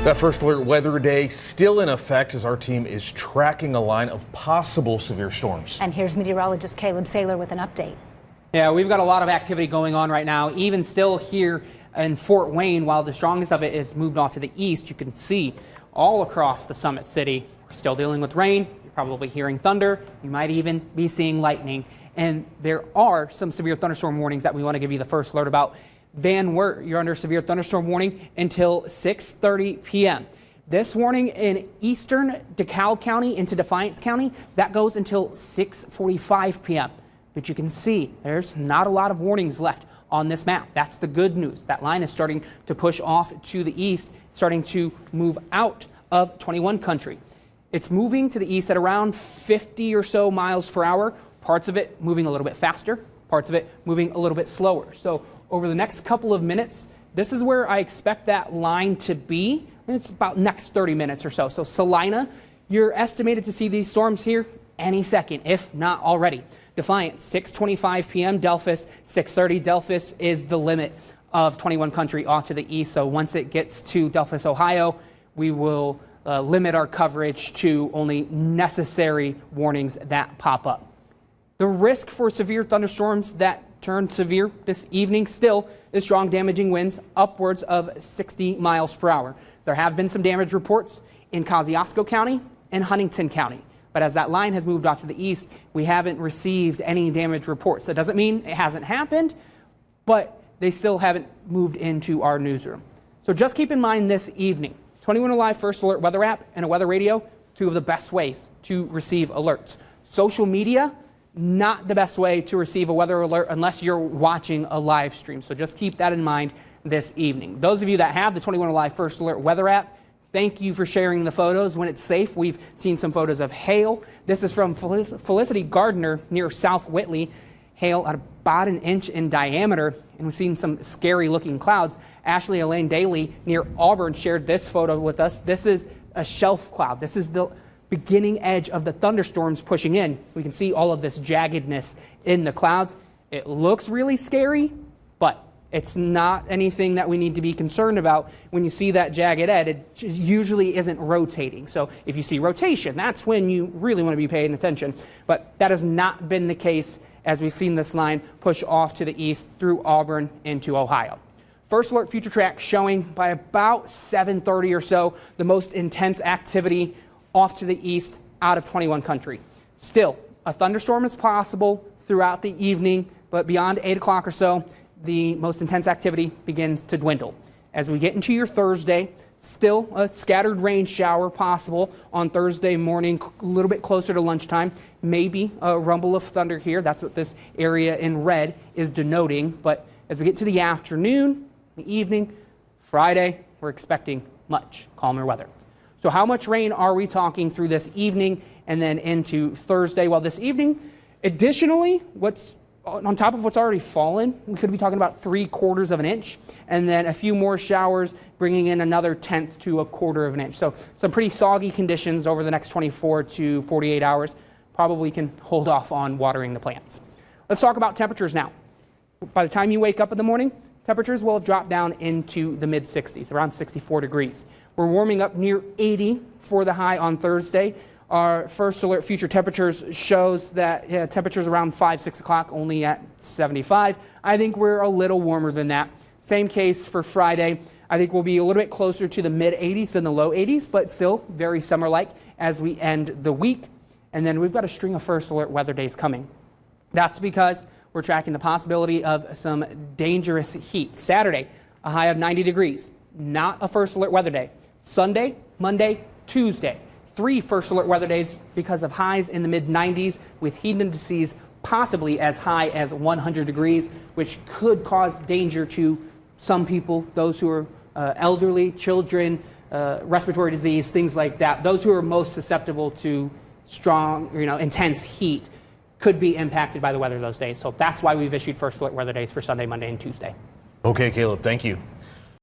That first alert weather day still in effect as our team is tracking a line of possible severe storms. And here's meteorologist Caleb Saylor with an update. Yeah, we've got a lot of activity going on right now, even still here in Fort Wayne. While the strongest of it is moved off to the east, you can see all across the Summit City. We're still dealing with rain. You're probably hearing thunder. You might even be seeing lightning. And there are some severe thunderstorm warnings that we want to give you the first alert about. Van Wert, you're under severe thunderstorm warning until 6:30 p.m. This warning in eastern DeKalb County into Defiance County, that goes until 6:45 p.m. But you can see there's not a lot of warnings left on this map. That's the good news. That line is starting to push off to the east, starting to move out of 21 country. It's moving to the east at around 50 or so miles per hour. Parts of it moving a little bit faster, parts of it moving a little bit slower. So over the next couple of minutes, this is where I expect that line to be. It's about next 30 minutes or so. So Salina, you're estimated to see these storms here any second, if not already. Defiance, 6:25 p.m. Delphos, 6:30. Delphos is the limit of 21 country off to the east. So once it gets to Delphos, Ohio, we will limit our coverage to only necessary warnings that pop up. The risk for severe thunderstorms that turn severe this evening still is strong damaging winds upwards of 60 miles per hour. There have been some damage reports in Kosciuszko County and Huntington County. But as that line has moved off to the east, we haven't received any damage reports. That doesn't mean it hasn't happened, but they still haven't moved into our newsroom. So just keep in mind this evening, 21 Alive First Alert weather app and a weather radio, two of the best ways to receive alerts. Social media, not the best way to receive a weather alert unless you're watching a live stream. So just keep that in mind this evening. Those of you that have the 21 Alive First Alert weather app, thank you for sharing the photos when it's safe. We've seen some photos of hail. This is from Felicity Gardner near South Whitley. Hail at about an inch in diameter, and we've seen some scary looking clouds. Ashley Elaine Daly near Auburn shared this photo with us. This is a shelf cloud. This is the beginning edge of the thunderstorms pushing in. We can see all of this jaggedness in the clouds. It looks really scary, but it's not anything that we need to be concerned about. When you see that jagged edge, it usually isn't rotating. So if you see rotation, that's when you really want to be paying attention. But that has not been the case as we've seen this line push off to the east through Auburn into Ohio. First alert future track showing by about 7:30 or so the most intense activity off to the east out of 21 country. Still, a thunderstorm is possible throughout the evening, but beyond 8 o'clock or so, the most intense activity begins to dwindle. As we get into your Thursday, still a scattered rain shower possible on Thursday morning, a little bit closer to lunchtime. Maybe a rumble of thunder here. That's what this area in red is denoting. But as we get to the afternoon, the evening, Friday, we're expecting much calmer weather. So how much rain are we talking through this evening and then into Thursday? Well, this evening, additionally, what's on top of what's already fallen, we could be talking about 3/4 of an inch, and then a few more showers bringing in another 1/10 to 1/4 of an inch. So some pretty soggy conditions over the next 24 to 48 hours. Probably can hold off on watering the plants. Let's talk about temperatures now. By the time you wake up in the morning, temperatures will have dropped down into the mid-60s, around 64 degrees. We're warming up near 80 for the high on Thursday. Our first alert future temperatures shows that temperatures around 5, 6 o'clock only at 75. I think we're a little warmer than that. Same case for Friday. I think we'll be a little bit closer to the mid-80s than the low 80s, but still very summer-like as we end the week. And then we've got a string of first alert weather days coming. That's because we're tracking the possibility of some dangerous heat. Saturday, a high of 90 degrees, not a first alert weather day. Sunday, Monday, Tuesday, 3 first alert weather days because of highs in the mid-90s with heat indices possibly as high as 100 degrees, which could cause danger to some people, those who are elderly, children, respiratory disease, things like that. Those who are most susceptible to strong, intense heat could be impacted by the weather those days. So that's why we've issued first alert weather days for Sunday, Monday, and Tuesday. Okay, Caleb, thank you.